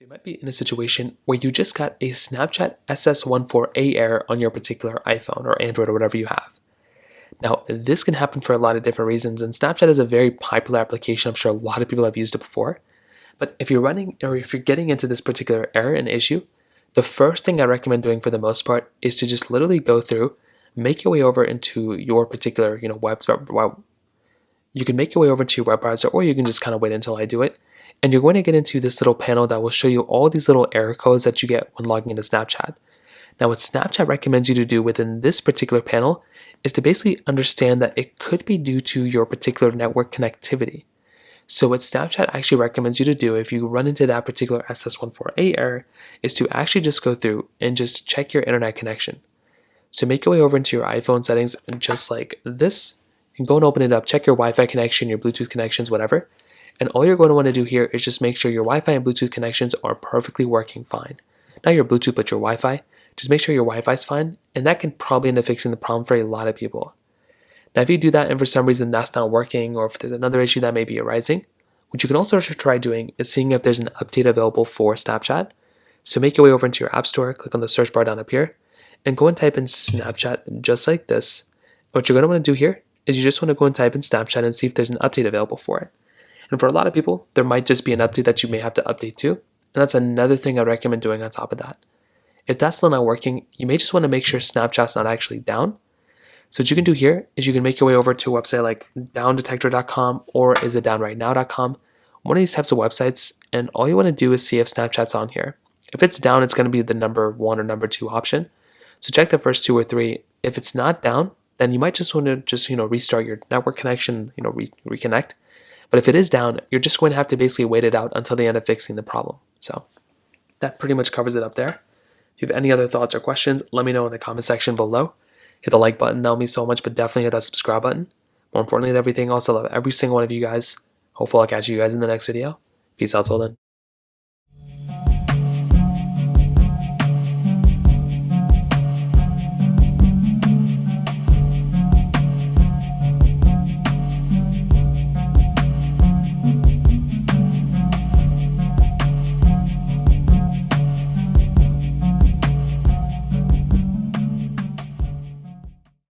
You might be in a situation where you just got a Snapchat SS14A error on your particular iPhone or Android or whatever you have. Now, this can happen for a lot of different reasons, and Snapchat is a very popular application. I'm sure a lot of people have used it before. But if you're running or if you're getting into this particular error and issue, the first thing I recommend doing for the most part is to just literally go through, make your way over into your particular, you can make your way over to your web browser, or you can just kind of wait until I do it. And you're going to get into this little panel that will show you all these little error codes that you get when logging into Snapchat. Now, what Snapchat recommends you to do within this particular panel is to basically understand that it could be due to your particular network connectivity. So what Snapchat actually recommends you to do if you run into that particular SS14A error is to actually just go through and just check your internet connection. So make your way over into your iPhone settings just like this. You can go and open it up, check your Wi-Fi connection, your Bluetooth connections, whatever. And all you're going to want to do here is just make sure your Wi-Fi and Bluetooth connections are perfectly working fine. Not your Bluetooth, but your Wi-Fi. Just make sure your Wi-Fi is fine, and that can probably end up fixing the problem for a lot of people. Now, if you do that and for some reason that's not working, or if there's another issue that may be arising, what you can also try doing is seeing if there's an update available for Snapchat. So make your way over into your App Store, click on the search bar down up here, and go and type in Snapchat just like this. What you're going to want to do here is you just want to go and type in Snapchat and see if there's an update available for it. And for a lot of people, there might just be an update that you may have to update to, and that's another thing I recommend doing on top of that. If that's still not working, you may just want to make sure Snapchat's not actually down. So what you can do here is you can make your way over to a website like downdetector.com or isitdownrightnow.com, one of these types of websites, and all you want to do is see if Snapchat's on here. If it's down, it's going to be the number 1 or number 2 option. So check the first 2 or 3. If it's not down, then you might just want to restart your network connection, reconnect. But if it is down, you're just going to have to basically wait it out until they end up fixing the problem. So that pretty much covers it up there. If you have any other thoughts or questions, let me know in the comment section below. Hit the like button, that will mean so much, but definitely hit that subscribe button. More importantly than everything else, I love every single one of you guys. Hopefully I'll catch you guys in the next video. Peace out till then.